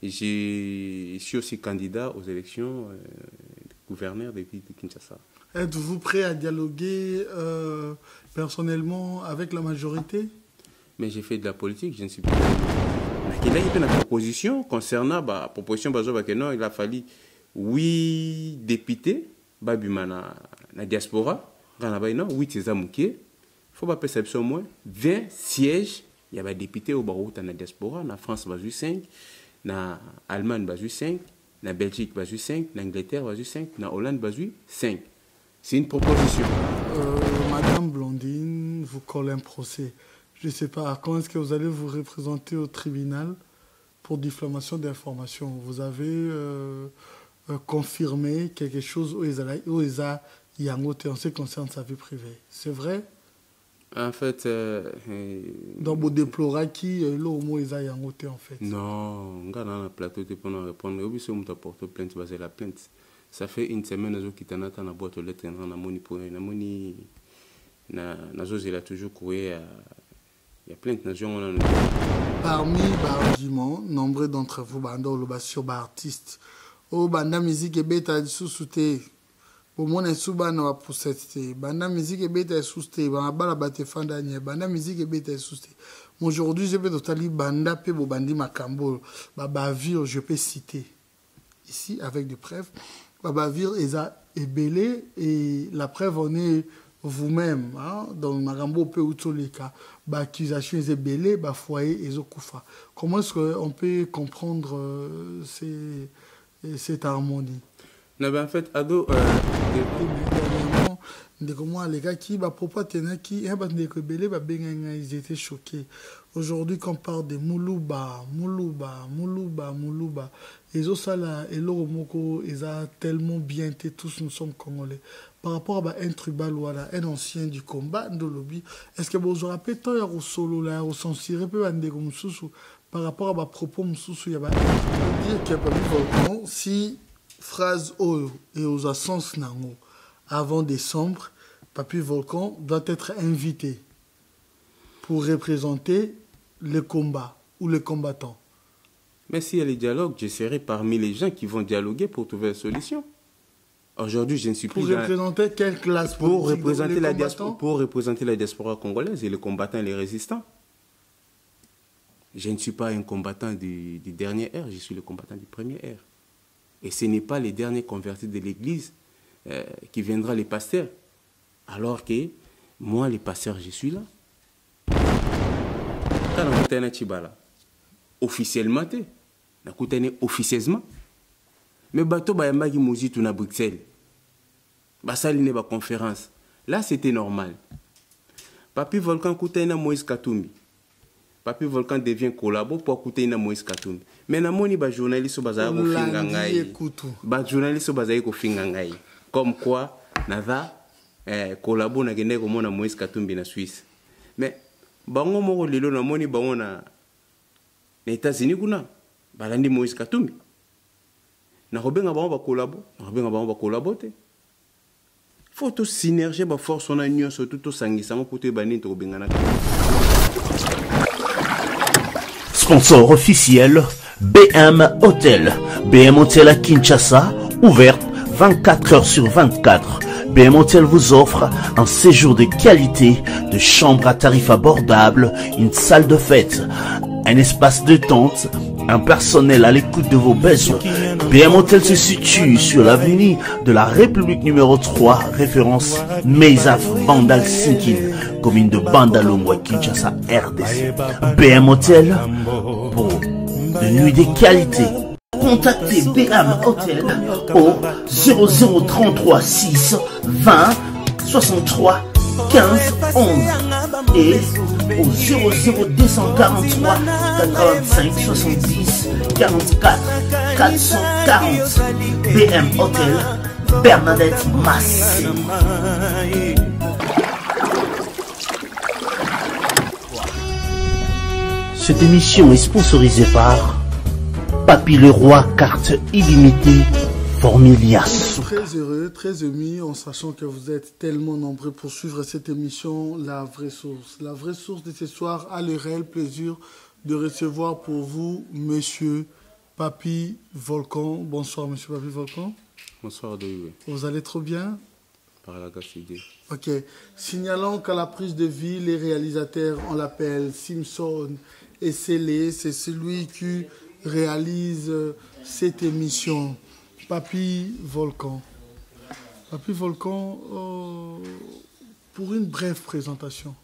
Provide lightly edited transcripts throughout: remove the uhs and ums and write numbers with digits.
Je suis aussi candidat aux élections gouverneur de ville de Kinshasa. Êtes-vous prêt à dialoguer personnellement avec la majorité? Mais j'ai fait de la politique, je ne suis pas... Il y a une proposition concernant la proposition non, il a fallu 8 députés babimana na diaspora, 8 zamouké. Il faut pas perception moins 20 sièges, il y a des députés au barreau dans la diaspora, na France basu 5, na Allemagne basu 5, na Belgique basu 5, na Angleterre basu 5, na Hollande basu 5. C'est une proposition. Madame Blondine, vous collez un procès. Je ne sais pas, quand est-ce que vous allez vous représenter au tribunal pour diffamation d'informations? Vous avez confirmé quelque chose où ils ont en ce qui concerne sa vie privée. C'est vrai? En fait... Donc, vous déplorez qui l'homo ils ont en fait? Non, on a un plateau pour nous répondre. Oui, si on t'a porté plainte, c'est la plainte. Ça fait une semaine que tu as une boîte aux lettres, il a toujours couru. Il y a plein de nations. Parmi les arguments, nombreux d'entre vous, sur les artistes, la musique est bête à sous-souter. Au moins, les sous-bans ont poussé. La musique est bête à sous-souter. La musique est bête à sous-souter. Aujourd'hui, je vais totalement banda pe bandi makambo. Bavir, je peux citer ici avec des preuves. Bavir est belé et la preuve en est vous-même, hein, dans le Marambo peut utolika, l'accusation est belée, foyer et koufa. Comment est-ce qu'on peut comprendre cette harmonie? Non, ben en fait, ado, les gars qui ils étaient choqués. Aujourd'hui, quand on parle de Moulouba, ils ont ça là, et l'Oromoko, ils ont tellement bien été, tous nous sommes Congolais. Par rapport à un tribal ou un ancien du combat de lobby, est-ce que vous aurez peut-être au solo là, au censuré par rapport à ma propos, il y a dire qu'il n'y a pas de si phrase O et aux sens nango avant décembre, Papi Volcan doit être invité pour représenter le combat ou les combattants. Mais s'il y a les dialogues, je serai parmi les gens qui vont dialoguer pour trouver une solution. Aujourd'hui, je ne suis plus... Pour représenter quelle classe? Pour représenter la diaspora congolaise et les combattants et les résistants. Je ne suis pas un combattant du dernier ère, je suis le combattant du premier ère. Et ce n'est pas les derniers convertis de l'Église qui viendra les pasteurs. Alors que moi, les pasteurs, je suis là. Quand on a Chibala, officiellement, officieusement. Mais bateau bayambaki mozi tout na Bruxelles. Basali ne ba conférence. Là, c'était normal. Papi Volcan koutena Moïse Katumbi. Papi Volcan devient collabo pour koutena Moïse Katumbi. Mais na moni ba journaliste bazaya ko finga ngai. Ba journaliste bazaya ko finga ngai. Comme quoi naza collabo na gende ko mona Moïse Katumbi na Suisse. Mais bango moko lelo na moni bango na États-Unis kuna balandi Moïse Katumbi. Na robenga bango ba collabo te. Faut tout synergie ba force on a union surtout tout sangisamo pour te bani to robenga na. Sponsor officiel BM Hotel. BM Hotel à Kinshasa, ouverte 24 heures sur 24. BM Hotel vous offre un séjour de qualité, de chambres à tarifs abordables, une salle de fête, un espace de tente, un personnel à l'écoute de vos besoins. BM Hotel se situe sur l'avenue de la République numéro 3, référence Meizaf Bandal Sinkin, commune de Bandalongwa, Kinshasa, RDC. BM Hotel pour de nuits de qualité. Contactez BM Hotel au 0033 6 20 63 15 11 et au 00243 85 70 44 440. BM Hotel, Bernadette Massé. Cette émission est sponsorisée par Papi Leroy, carte illimitée, Formilias. Très heureux, très ému en sachant que vous êtes tellement nombreux pour suivre cette émission La Vraie Source. La Vraie Source de ce soir a le réel plaisir de recevoir pour vous Monsieur Papy Volcan. Bonsoir, Monsieur Papy Volcan. Bonsoir, Doyoué. Vous allez trop bien? Par la grâce de Dieu. Ok. Signalons qu'à la prise de vie, les réalisateurs, on l'appelle Simpson et Célé. C'est celui qui réalise cette émission. Papy Volcan. Papy Volcan, pour une brève présentation.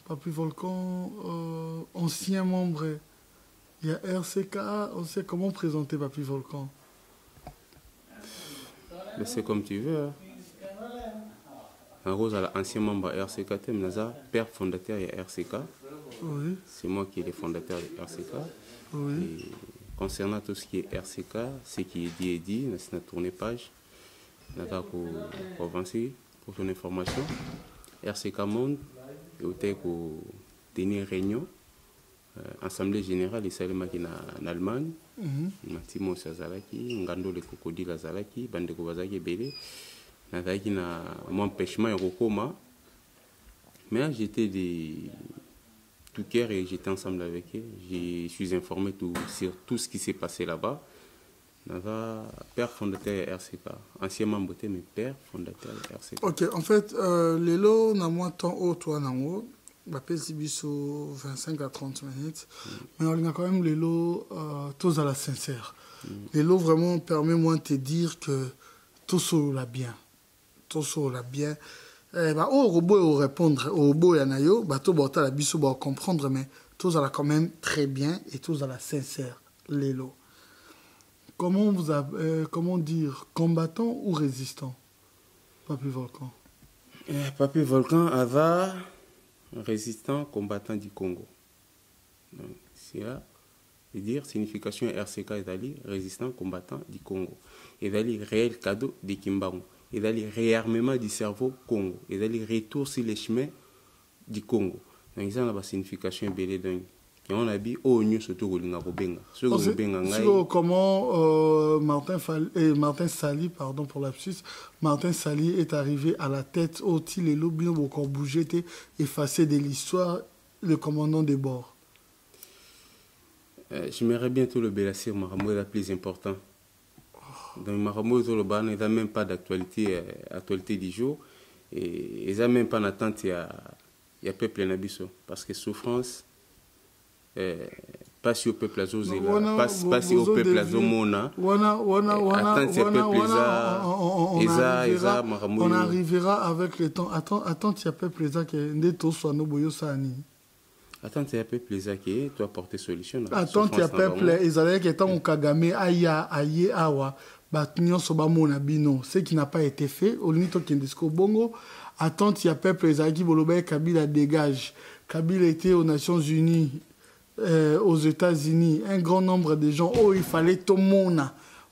Papy Volcan, ancien membre. Il y a RCK, on sait comment présenter Papy Volcan. C'est comme tu veux. Hein. En gros, l'ancien membre RCK, père fondateur de RCK. Oui. C'est moi qui est le fondateur de RCK. Oui. Et concernant tout ce qui est RCK, ce qui est dit, c'est une tournée page. Pour avancer, pour ton information. RCK Monde, il y a une réunion, Assemblée Générale, il y a en Allemagne. Matimo Sazalaki, Ngando le Crocodile Azalaki, Bandeko Bazaki Bele. Nazaki na mon empêchement et recoma. Mais j'étais de tout cœur et j'étais ensemble avec eux. Je suis informé sur tout ce qui s'est passé là-bas. Père fondateur de RCK, ancien membre de mais père fondateur de RCK. Ok, en fait, les lots, na moins temps haut, toi, na haut. Je vais 25 à 30 minutes. Mais on a quand même les lots, tous à la sincère. Les lots, vraiment, permet-moi de te dire que tout ça l'a bien. Tout ça l'a bien. Au robot, au répondre, au robot, il y en a yo, tout le la biso, comprendre, mais tout ça l'a quand même très bien et tout à la sincère, les lots. Comment vous avez, comment dire, combattant ou résistant, Papy Volcan? Papy Volcan avait résistant, combattant du Congo. C'est là, c'est-à-dire signification RCK est résistant, combattant du Congo. Et d'aller réel cadeau de Kimbango. Et d'aller réarmement du cerveau Congo. Et d'aller retour sur les chemins du Congo. Donc, ça a une signification belle dingue. Et on a dit, oh, nous surtout comment Martin Sali, pardon pour l'absus, Martin Sali est arrivé à la tête au les lobbies ont encore bougé, effacé de l'histoire, le commandant des bords. J'aimerais bien tout le Bélassir, Maramou est la plus important. Dans Maramou, il n'y a même pas d'actualité du jour. Et il n'y a même pas d'attente, il y a peuple Nabiso. Parce que souffrance. Pas si au peuple à Zozé, pas si au peuple à Zomona. On arrivera avec le temps. Attends, il y a peuple qui est né tous soit nos boyosani. Attends, il y a peuple qui doit apporter solution. Attends, il y a peuple Israël qui est en Kagame, Aya, Aye, Awa, Batnion, Sobamona, Bino. Ce qui n'a pas été fait, au limite, Kendisco Bongo. Attends, il y a peuple Israël qui Bolobé, Kabila dégage. Kabila était aux Nations Unies. Aux États-Unis, un grand nombre de gens, il fallait tout le monde,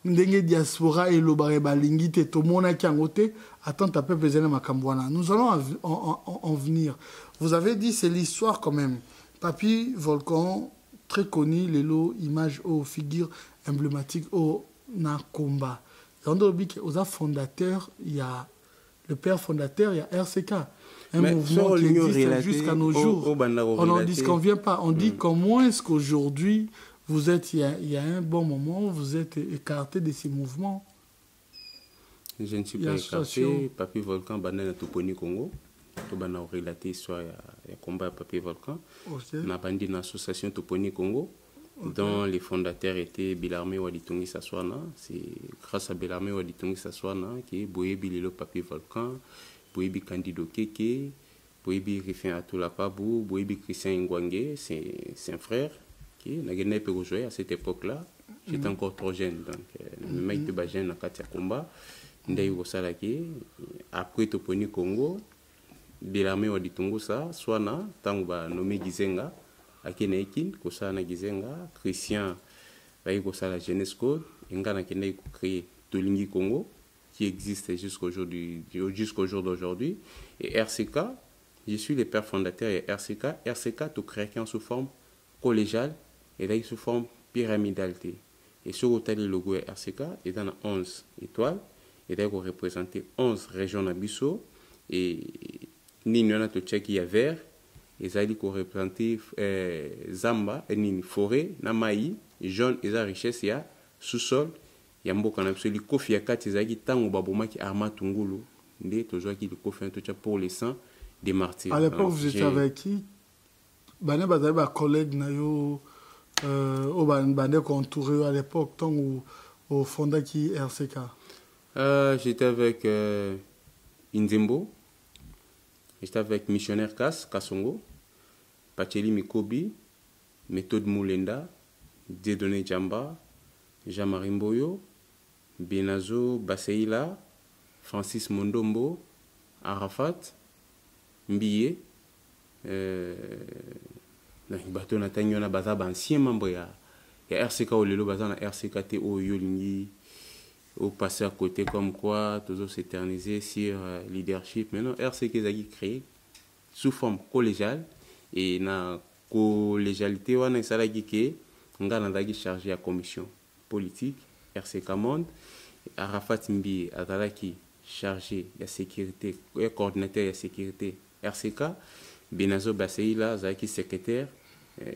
ndenge diaspora et le balingi tout le monde qui a voté, attends, t'as pas besoin de Makambouana. Nous allons en venir. Vous avez dit, c'est l'histoire quand même. Papy Volcan, très connu, les lots, images, figures emblématiques, Nakomba. Aux fondateurs, il y a le père fondateur, il y a RCK. Un mouvement qui existe jusqu'à nos jours. On n'en disconvient pas. On dit comment est-ce qu'aujourd'hui, vous êtes, il y a un bon moment, vous êtes écarté de ces mouvements. Je ne suis pas écarté. Papy Volcan, Banana Toponi Congo. On a relaté l'histoire, il y a combat Papy Volcan. On a bandé une association Toponi Congo, dont les fondateurs étaient Bilarmé Waditongi Saswana. C'est grâce à Bilarmé Waditongi Saswana qui est Boye Bililo Papy Volcan. Boyebi Candido Keke, Boyebi Rifin Atoula Pabou, Boyebi Christian Ngwangue, c'est un frère qui n'a gagné pas jouer à cette époque-là. J'étais encore trop jeune, donc le mec de Bajen n'a qu'à combat. Ndaïgo Salaki, après Toponi Congo, Bilarmé Waditongo sa, Swana, Tangba nommé Gizenga, Akenekin, Kosana Gizenga, Christian, Baïgo Sala Jeunesse Code, Ngana Kenei créé Tolingi Congo, qui existe jusqu'au jour d'aujourd'hui. Et RCK, je suis le père fondateur de RCK. RCK, tout créé sous forme collégiale et là, sous forme pyramidale. Et sur le logo RCK, il y a 11 étoiles. Et là, il représente 11 régions d'Abisso. Et il y a tout qui est vert. ezali korepresente zamba nini forêt na mai jaune eza richesse ya sous-sol ya mboka na biso likofi ya kati ezalaki ntango babomaki Armand Tungulu nde tozwaki likofi totia pour les saints des martyrs. À l'époque vous étiez avec qui? Bane bazali ba collègue na yo au bande contouré à l'époque tant au fondaki RCK. J'étais avec Inzembo, j'étais avec Missionnaire Kassongo, Pacheli Mikobi, Méthode Moulenda, Dieudonné Djamba, Jean-Marie Mboyo, Benazo Baseila, Francis Mondombo, Arafat, Mbiye, bato na tanyo na baza ba ancien membre ya RCK au lelo baza na RCK te o yolingi au passer à côté comme quoi toujours s'éterniser sur leadership. Maintenant RCK ezaki créé sous forme collégiale et na collégialité wana esalaki ke nga nazalaki chargé ya commission politique RCK Monde. Arafat Mbiye azalaki chargé ya sécurité et coordinateur ya sécurité RCK. Benazo Baseila azalaki secrétaire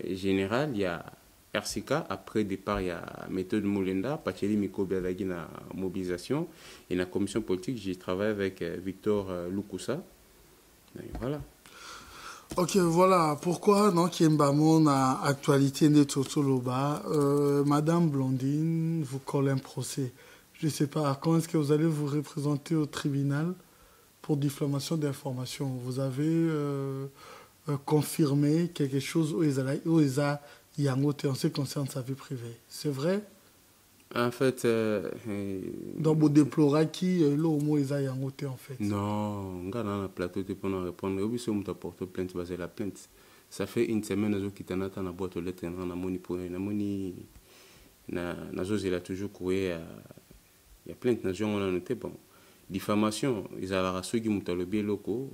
général, il y a RCK. Après départ, il y a Méthode Moulenda, Pacheli Mikobi azalaki na mobilisation. Et dans la commission politique, j'ai travaillé avec Victor Lukusa. Et voilà. Ok, voilà. Pourquoi donc Yembamon a actualité de Totoloba, Madame Blondine vous colle un procès. Je ne sais pas, quand est-ce que vous allez vous représenter au tribunal pour diffamation d'information? Vous avez confirmé quelque chose où ils a en ce qui concerne sa vie privée. C'est vrai? En fait... donc, vous déplorez qui l'homo ils a en fait? Non, on a un plateau pour nous répondre. Oui, si on t'a porté plainte, basé la plainte. Ça fait une semaine que tu as na boîte aux lettres, na moni pour na moni na il a toujours couru il y a plainte na on a noté bon diffamation ils avaient ceux qui montent le bien locaux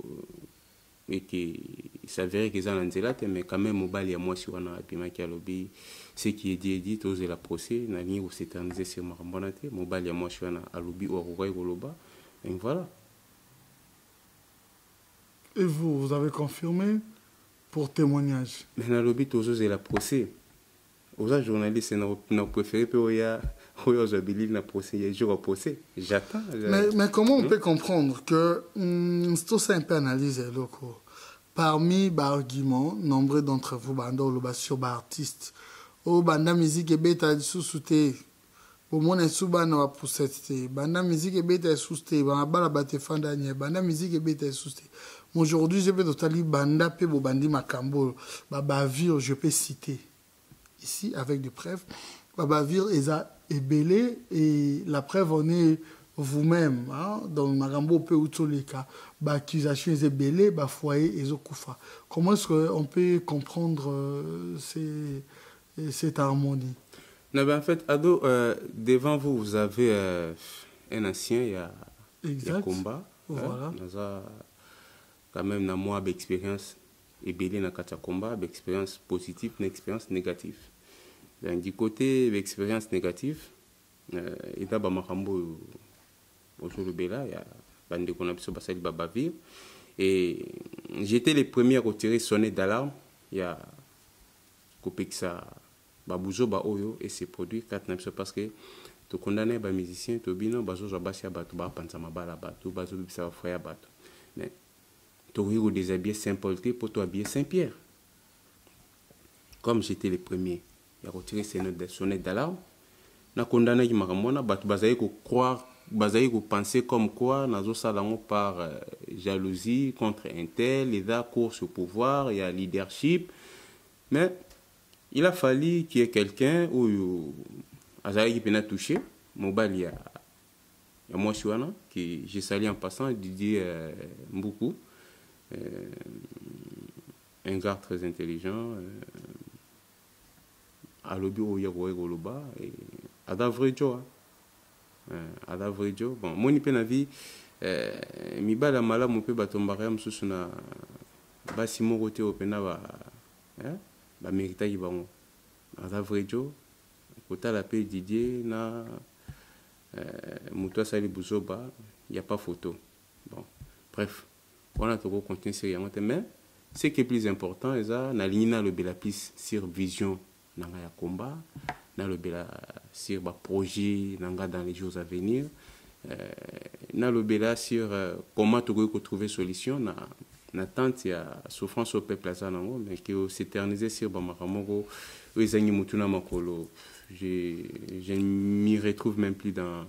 et qui s'avérait qu'ils ont un mais quand même au bal il y a moi si on a puis qui a lobby ce qui est dit oser la procès na ligne où s'éterniser sur ma bonité au bal il y a moi si on a lobby au Uruguay goloba et voilà. Et vous avez confirmé pour témoignage? Mais na lobby oser la procès aux journalistes n'a préféré pour il y a na procès il y a jour au procès j'attends. Mais comment on peut comprendre que tout ça un peu analysé locaux parmi les arguments nombreux d'entre vous bando le sur artistes au banda musique et bêta sous-souté au moins suba na poussette banda musique et bêta sous-souté bala bate fandanye banda musique et bêta sous-souté aujourd'hui je peux totalement banda pe bo bandi makambo bavir je peux citer ici avec des preuves babavir est belé et la preuve on est vous-même hein, dans makambo pe utoleka accusation est belé foyer ezokufa. Comment est-ce qu'on peut comprendre cette harmonie? Non, ben en fait ado devant vous vous avez un ancien il y a combat voilà hein, quand même na moi d'expérience et belé na kata combat d'expérience positive une expérience négative. Donc, du côté de l'expérience négative, il y a Bamakambo au Bela, il y a Bande Konapso Basali Babavir. Et j'étais le premier à retirer sonner d'alarme. Il y a Kopexa Babouzo Baoyo et ses produits 4 9 parce que tu condamnes les musiciens, tu bino bazo Basia Bato, Bapansama Bala Bato, Bazo Bisa Fraya Bato. Mais tu as déshabillé Saint-Paul pour t'habiller Saint-Pierre. Comme j'étais le premier. Il a retiré sonnettes d'alarme. Na condamné qui m'a ramona bazaï ko croire bazaï ko penser comme quoi nazo salango par jalousie contre un tel les a course au pouvoir il y a leadership mais il a fallu qu'il y ait quelqu'un où azaï qui peut toucher mobile il y a moi Chouana qui j'ai sali en passant Didier Mboukou un gars très intelligent à l'objet où il y a Goloba et à Davrejo bon moi ni peine vie mi bala mala mon peu batombara msusu na basi mo côté opena ba mérita yi bango à Davrejo kota la paix Didier na muto sali buzoba il y a pas photo bon bref on a tout continuer sérieusement mais ce qui est plus important eza na ligne na lobela plus sur vision nanga ya combat na lobela sur ba projet nanga dans les jours à venir na lobela sur comment tu peux trouver solution na tente ya souffrance au peuple aza nango mais que s'éterniser sur ba makamoko ezangi mutuna makolo je ne m'y retrouve même plus dans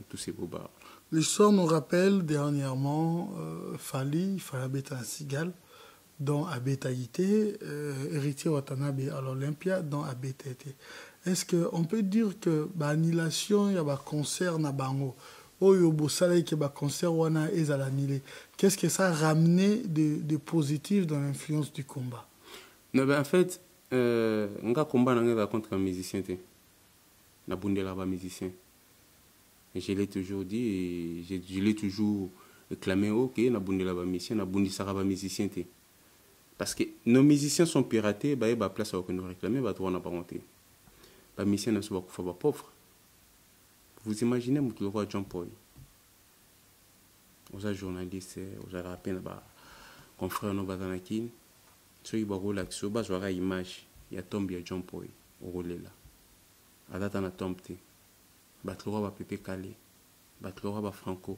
tous ces bobards. L'histoire nous rappelle dernièrement Fali Beta Sigal, dont Abetaïté, héritier Watanabe à l'Olympia, dont Abetaïté. Est-ce qu'on peut dire que l'annulation, il y a un concert na bango, oyo bosala ki ba concert wana ezalanile. Qu'est-ce que ça a ramené de positif dans l'influence du combat? Non, ben en fait, nga combat nanga contre un musicien te. Na bundela ba musicien. Et je l'ai toujours dit et je l'ai toujours clamé ok na bundela ba musicien, na bundi sara ba musicien te. Parce que nos musiciens sont piratés, bah ba place à nous réclamer, bah toi on n'a pas monté. Ba musicien ne sont pas pauvres. Vous imaginez le roi John Paul. Aux journalistes, aux rappels ba confrères no bazanakin, ceux qui ba relaxo ba joara image, il y a tombe ya John Paul au relais là. Adata na tombe te. Batlora ba Pepe Calé, batlora ba Franco,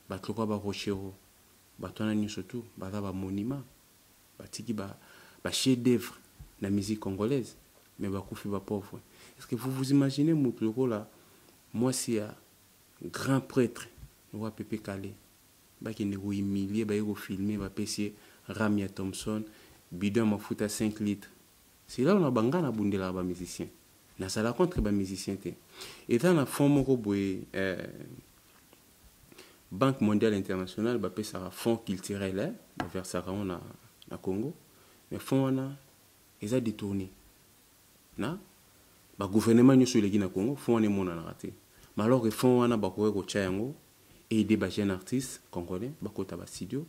batlora ba Rochero, batona ni surtout ba monument, batiki ba chef d'œuvre la musique congolaise, mais ba koufi ba pauvre. Est-ce que vous vous imaginez Moutloro là, moi c'est un grand prêtre, le roi Pepe Calé, ba qui ne go humilier, ba go filmer, ba pesier Ramia Thompson, bidon ma futa 5 litres. C'est là on a bangana bundela ba musicien. Na sala contre ba musicien te. Et dans la forme Banque mondiale internationale ba pe ça fonds culturel vers ça na Congo. Mais fonds na ils a détourné. Na ba gouvernement nyo sur les na Congo, fonds ne mona na raté. Mais alors que fonds na ba ko tchayango et aider ba jeunes artistes congolais ba kota ba studio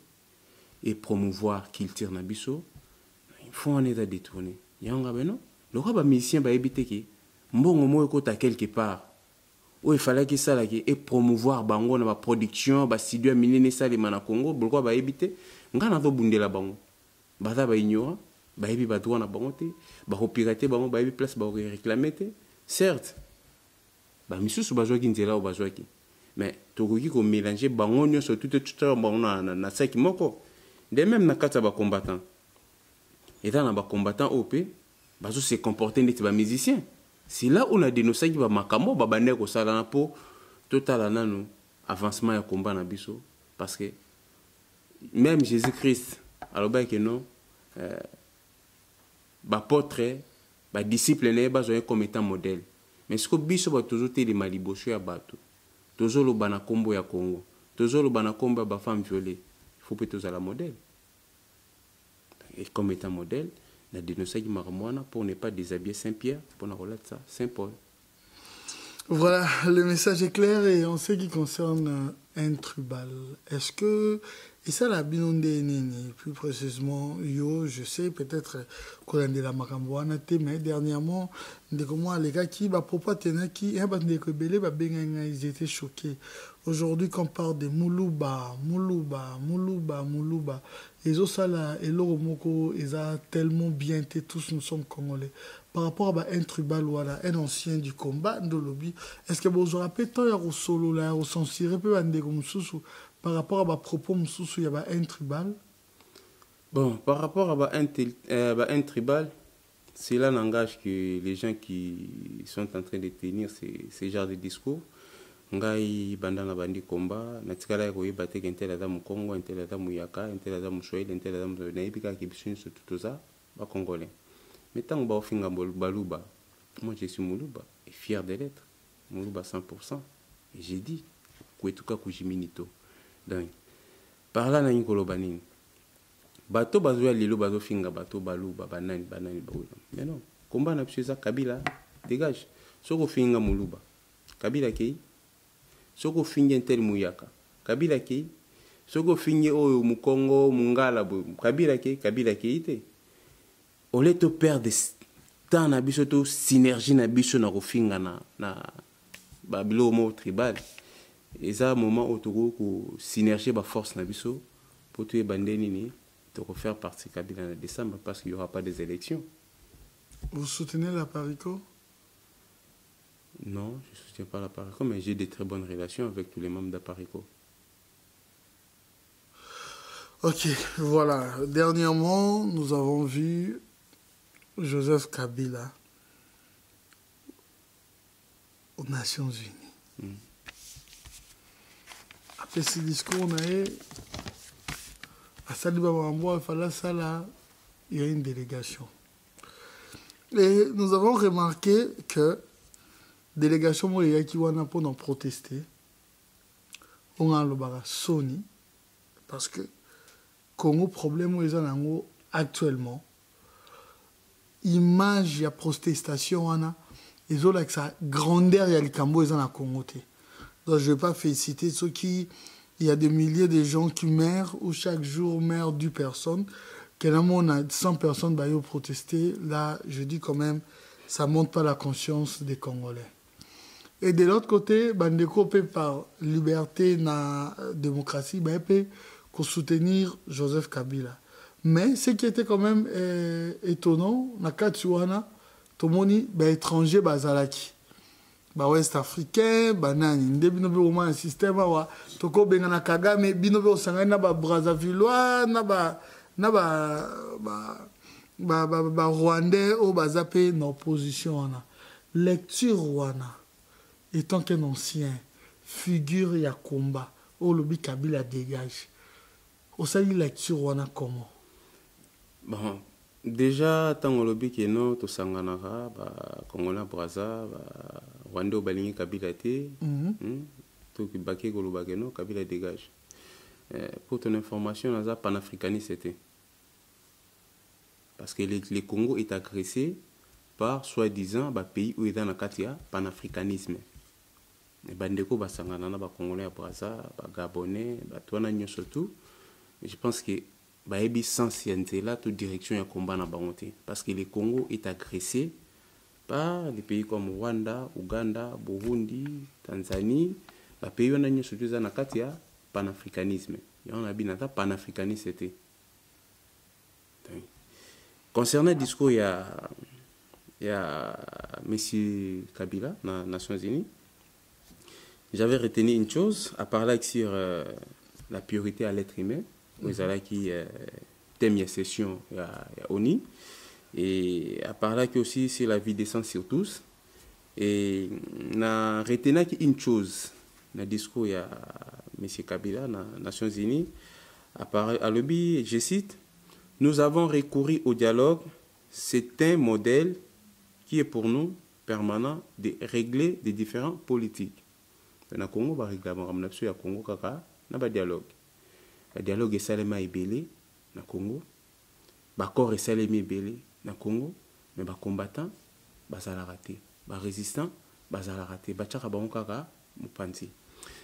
et promouvoir culture na biso. Fonds na a détourné. Yanga beno, le roi ba musicien ba ebité ki mbongo mo ekota quelque part où il fallait que ça et promouvoir bango na ba production ba studio minene salima na Congo pourquoi ba ebité ngana to bundela bango baza ba ignora ba ebi ba droit na bango te ba ko pirater bango ba ebi place ba réclamer te certes ba misusu ba joki nzela o ba joki mais tokoki ko mélanger bango nyonso tout bango na saki moko de même na kata ba combattant et dans ba combattant OP ba zo se comporter neti ba musicien. C'est là où on a dénoncé que Makamo babane ko sala na po total nanu avancement ya combat na biso parce que même Jésus-Christ alors que non ba portrait ba disciple ne ba zo comme étant modèle mais ce que biso ba toujours te les malibosho ya bato toujours lo bana kombo ya Congo toujours lo bana kombo ba femme violée il faut peut-être la modèle et comme étant modèle la dénoncé pour ne pas déshabiller Saint-Pierre, pour ne pas ça, Saint-Paul. Voilà, le message est clair et en ce qui concerne un tribal. Est-ce que, et ça la binonde nini, plus précisément, yo, je sais peut-être qu'on a de la makamboana, mais dernièrement, les gars qui, propos tenant qui, ils étaient choqués. Aujourd'hui, quand on parle de Moulouba, les Osala et l'Oromoko, ils ont tellement bien été, tous nous sommes Congolais. Par rapport à un tribal ou à un ancien du combat de lobby, est-ce que vous vous rappelez, tant il y a un solo là, au sens par rapport à propos, il y a un tribal? Bon, par rapport à un tribal, c'est là l'engagement que les gens qui sont en train de tenir ces genres de discours. Ngai bandana bandi combat na tikala ko yibate ke ntela da mu Congo ntela da mu Yaka ntela da mu Swahili ntela da mu naibika ki bisun sur tout ça ba congolais mais tant ba ofinga baluba moi je suis Moulouba et fier de l'être Moulouba 100% et j'ai dit ko etuka ku jiminito donc par là na ngolo banini bato bazo ya lilo bazo finga bato baluba banani ba mais non combat na pisa Kabila dégage soko finga Moulouba Kabila ki soko finge nteli muyaka Kabila ki soko finge oyo mu Congo mungala bo Kabila ki ite ole to perdre temps na biso to synergie na biso na kofinga na babilo mo tribal eza moment otoko ko synergie ba force na biso pour tuer bandeni ni de refaire partie Kabila en décembre parce qu'il n'y aura pas des élections. Vous soutenez la Parico? Non, je ne soutiens pas la Parico, mais j'ai de très bonnes relations avec tous les membres de la Parico. Ok, voilà. Dernièrement, nous avons vu Joseph Kabila aux Nations Unies. Après ce discours, on a à Saliba Mambo, il y a une délégation. Et nous avons remarqué que délégation qui wana pour nous protester, on a le Sony, parce que Congo problème actuellement, image ya protestation wana, ils ont sa grandeur ya likambo ils en a Congo. Donc je ne vais pas féliciter ceux qui, il y a des milliers de gens qui meurent ou chaque jour meurent 10 personnes. On a 100 personnes qui ont protesté. Là, je dis quand même, ça ne montre pas la conscience des Congolais. Et de l'autre côté, Bandeko peut par liberté na démocratie, peut soutenir Joseph Kabila. Mais ce qui était quand même étonnant, na Katsuana, Tomoni, étranger bazalaki. Ouest africain, banani, ndebino be au un système wa toko bengana Kagame, bino be osangana na ba Brazzavillois, na ba Rwandais au bazape na opposition wana. Lecture wana étant qu'un ancien figure ya combat au lobby Kabila dégage. Osali lecture wana comment? Bon, déjà tant au lobby que non to sanganara ba Congolais Brazza ba Rwanda balingi Kabila te to ki baké ko lobake non Kabila dégage. Pour ton information, naza panafricaniste c'était. Parce que le Congo est agressé par soi-disant ba pays où il y a un panafricanisme. Et bandeko basangana na ba Congolais Brazza, ba Gabonais, ba toana nyo surtout. Je pense que ba ebi sens là toute direction ya combat na bangote parce que le Congo est agressé par des pays comme Rwanda, Ouganda, Burundi, Tanzanie, ba pays wana nyo surtout za na katia panafricanisme. On a bien panafricanisme. Concernant le discours, il y a M. Kabila, dans les Nations Unies. J'avais retenu une chose, à parler sur la priorité à l'être humain. Vous avez qui thème la session à ONU. Et à parler aussi sur la vie décente sur tous. Et na retenu une chose, dans le discours, il y a M. Kabila, dans les Nations Unies. À l'objet, je cite, nous avons recouru au dialogue. C'est un modèle qui est pour nous permanent de régler des différends politiques. Dans le Congo, on régler le Congo, on a dialogue. Le dialogue est salement ébélé dans le Congo. Le corps est salement ébélé dans le Congo. Mais les combattants, ils sont ratés. Les résistants, ils sont ratés.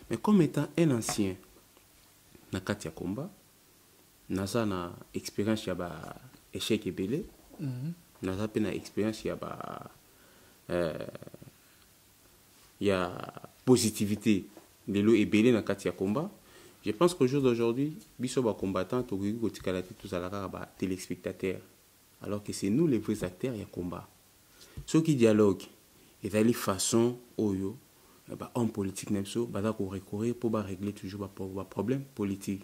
Mais comme étant un ancien dans le combat, naza na expérience ya ba échec ebele naza pe na expérience ya ba ya positivité de l'eau ebele na kati ya combat. Je pense qu'au jour d'aujourd'hui biso ba combattants to ko tikala tous à la ba téléspectateurs alors que c'est nous les vrais acteurs ya combat. Ceux qui dialoguent et d'aller façon oyo ba homme politique nemso ba da ko recourir pour ba régler toujours ba problème politique.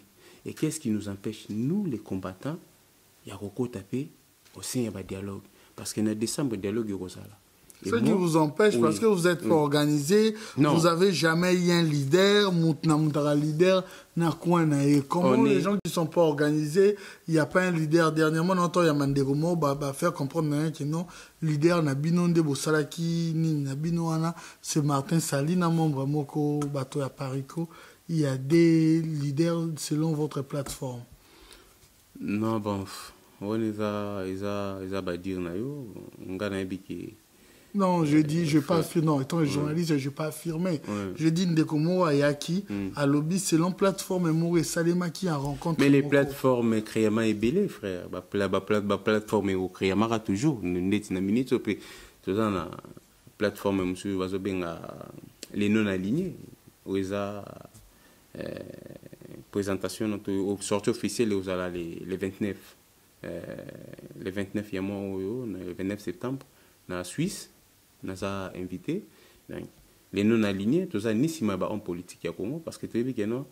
Et qu'est-ce qui nous empêche, nous les combattants, il y a beaucoup tapé au sein du dialogue. Parce que dans décembre, le dialogue est rosé. Ce qui vous empêche, oui, parce que vous êtes pas organisé, vous n'avez jamais eu un leader, leader, comment les gens qui ne sont pas organisés, il n'y a pas un leader. Dernièrement, on entend Manderomo faire comprendre que non, leader Nabino de Bossalaki, Nabino Ana, c'est Martin Salina, membre Moko, Bato à Parico. Il y a des leaders selon votre plateforme. Non, bon, on les a dire non, je dis, je ne vais pas affirmer. Non, étant journaliste, je ne vais pas affirmer. Je dis Ndekomo Ayaki, à lobby selon plateforme Mouré Salema qui a rencontré. Mais les plateformes Créama et Bélé, frère. La plateforme Créama toujours. La plateforme M. Vazobenga, les non alignés. Où ils ont présentation au sortie officielle aux les 29 les 29 il y a le 29 septembre dans la Suisse nous a invité les non alignés tous ça ni si ma en politique ya Congo parce que tu dis que non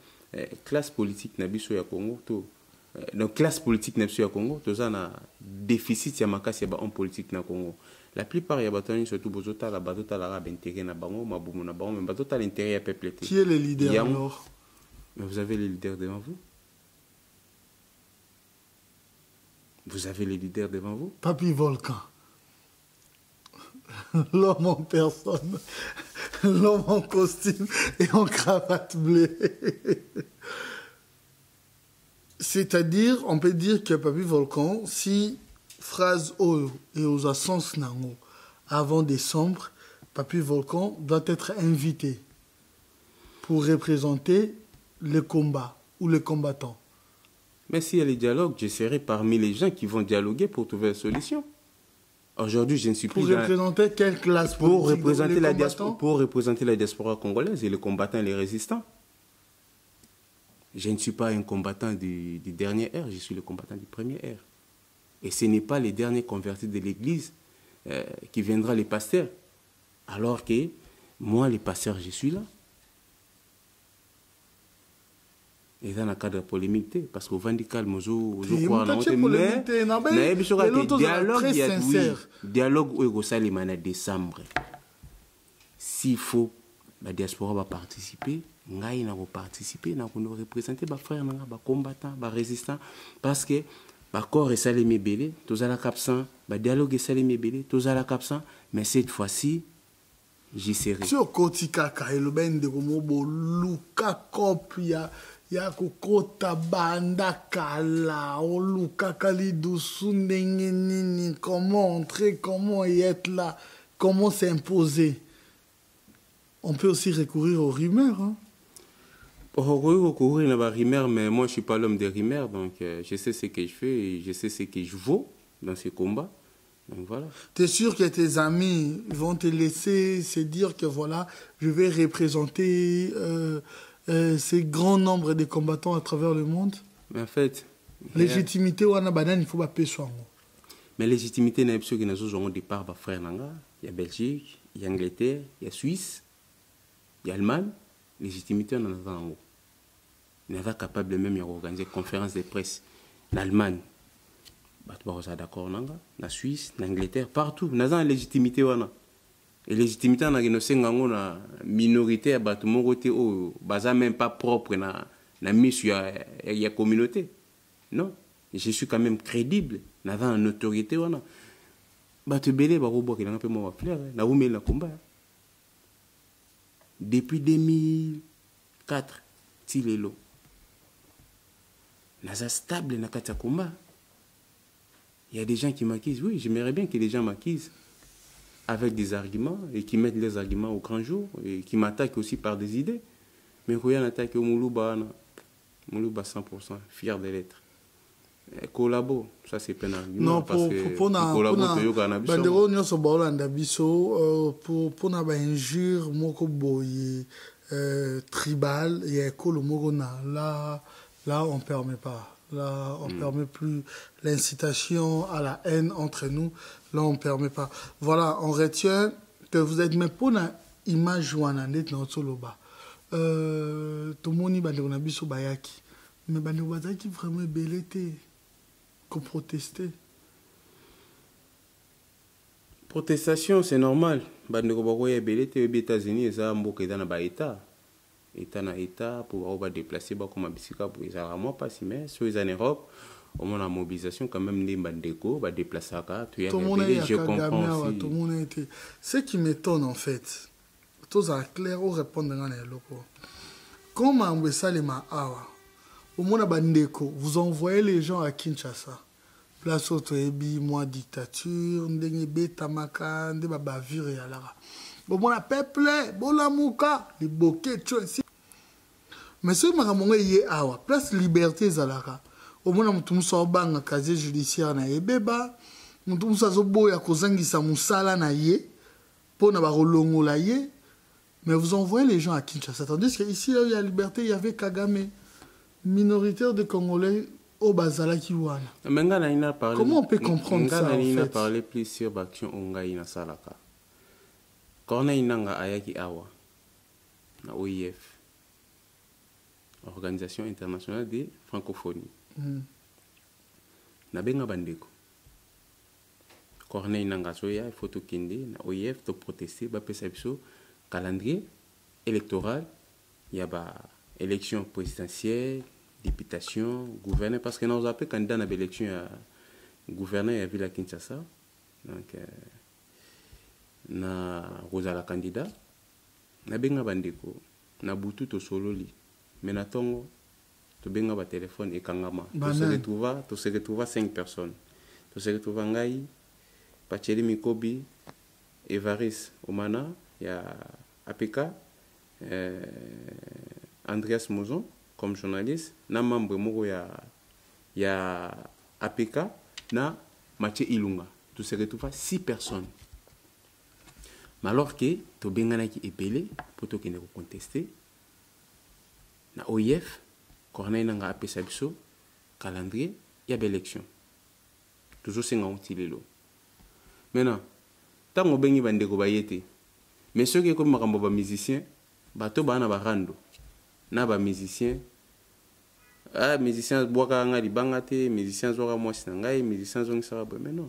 classe politique na biso ya Congo to donc classe politique na biso ya Congo tous ça na déficit ya makasi ya en politique na Congo. La plupart ya batoni surtout bozota la batota la intérêt na bango mabumu na bango mais batota l'intérêt ya peuple. Qui est le leader alors? Mais vous avez les leaders devant vous. Vous avez les leaders devant vous. Papy Volcan. L'homme en personne. L'homme en costume et en cravate bleue. C'est-à-dire, on peut dire que Papy Volcan, si phrase O et aux ascenses nango avant décembre, Papy Volcan doit être invité pour représenter le combat ou les combattants. Mais s'il y a les dialogues, je serai parmi les gens qui vont dialoguer pour trouver une solution. Aujourd'hui, je ne suis plus pour représenter quelle classe pour représenter la diaspora, pour représenter la diaspora congolaise et les combattants et les résistants. Je ne suis pas un combattant du dernier ère, je suis le combattant du premier ère. Et ce n'est pas les derniers convertis de l'Église qui viendra les pasteurs. Alors que moi, les pasteurs, je suis là. Et dans le cadre polémique, parce qu'au Vandical, dialogue où il y décembre. S'il faut, la diaspora va participer, ngai na participer, na représenter les frères, les combattants, les résistants, parce que le corps est salé mébélé, tous à la capsan, le dialogue est salé mébélé, tous à la capsan, mais cette fois-ci, j'y serai. Sur Kotikaka, le ben de Romobo, Luka Kopia. Ya kokota banda kala oluka kalidu sundenge nini, comment entrer, comment y être là, comment s'imposer. On peut aussi recourir aux rumeurs. Hein? Recourir à rumeurs, mais moi je suis pas l'homme des rumeurs, donc je sais ce que je fais et je sais ce que je vaux dans ces combats. Donc voilà. Tu es sûr que tes amis vont te laisser se dire que voilà, je vais représenter ces grands nombres de combattants à travers le monde? Mais en fait... Légitimité, il faut pas pécher. Mais légitimité, il y a au départ, frère, il y a Belgique, il y a Angleterre, il y a Suisse, il y a Allemagne. Légitimité, on en a en haut. On est capable même d'organiser une conférence de presse. L'Allemagne, on est d'accord, la Suisse, l'Angleterre, partout. On a une légitimité. Et légitimité, on a une minorité à bâtiment côté où même pas propre na mission il y a communauté. Non, je suis quand même crédible. On a une autorité on a. Batu belé ba robo qui n'a pas moi fleur, na oumé la combat. Depuis 2004, tilelo. Naza stable na kata combat. Il y a des gens qui m'accusent. Oui, j'aimerais bien que les gens m'accusent avec des arguments et qui mettent les arguments au grand jour et qui m'attaquent aussi par des idées. Mais quand il y a une attaque au Moulouba 100%, fier de l'être. Collabo, ça c'est pas un argument. Non, pour injure moko boye tribal et là on permet pas. Là, on ne permet plus l'incitation à la haine entre nous. Là, on ne permet pas. Voilà, on retient que vous êtes même pour une image ou un année dans Soloba. Tout le monde a dit que bayaki. Mais bayaki vraiment belleté qu'on protestait. Protestation, c'est normal. Bandeko ya belleté aux États-Unis, ça a beaucoup dans le État. État na État pour déplacer comme bisika pour les armes pas si mais sur les en Europe au moins la mobilisation quand même les bandeko va déplacer à tout je comprends tout le monde a été. Ce qui m'étonne en fait tous à clair au répondre dans les locaux comment on ça les awa au moins bandeko vous envoyez les gens à Kinshasa place Otoebi moi dictature ndenge beta maka nde ba bavure ya lara bon mon peuple bolamuka les bokeh ici. Mais ce que je veux dire, place liberté zalaka. Au moins, nous sommes en casier judiciaire na ebeba, nous sommes en kozangisa musala na ye, pour na barolongo la ye. Mais vous envoyez les gens à Kinshasa. Tandis qu'ici, il y a liberté, il y avait Kagame. minoritaire de Congolais au Bazala Kiwana. Comment on peut comprendre ça en fait? Parler plus sur l'action Ongaï na Salaka. Corneille Nanga Ayaki Awa, na OIF, Organisation internationale de francophonie. Na benga bandeko. Corneille Nanga Soya, photo kinde, na OIF, to protester, ba perception, calendrier électoral, il y a élection présidentielle, députation, gouverneur, parce que nous avons candidat à l'élection gouverneur à Ville Kinshasa. Donc, na Rosala candidat, na benga bandeko, na butu to sololi, mais na tongo, to benga ba téléphone et kangama. To se retrouva 5 personnes. To se retrouva ngai, Pacheli Mikobi, Evaris Omana, il y a APK, Andreas Mozon comme journaliste, na membre moko ya APK, na Mathieu Ilunga. Tout se retrouve 6 personnes. Mais alors que to bengana ki epelé pour to kene ko contester na OIF Corneille nanga apesa biso calendrier ya élection. Toujours singa utilelo. Maintenant, tango bengi bandeko bayete. Mais ceux qui comme makambo ba musicien, bato bana ba rando. Na ba musicien musicien boka nga libanga te, musicien zoka mwasi na ngai, musicien zongi sara bo. Mais non.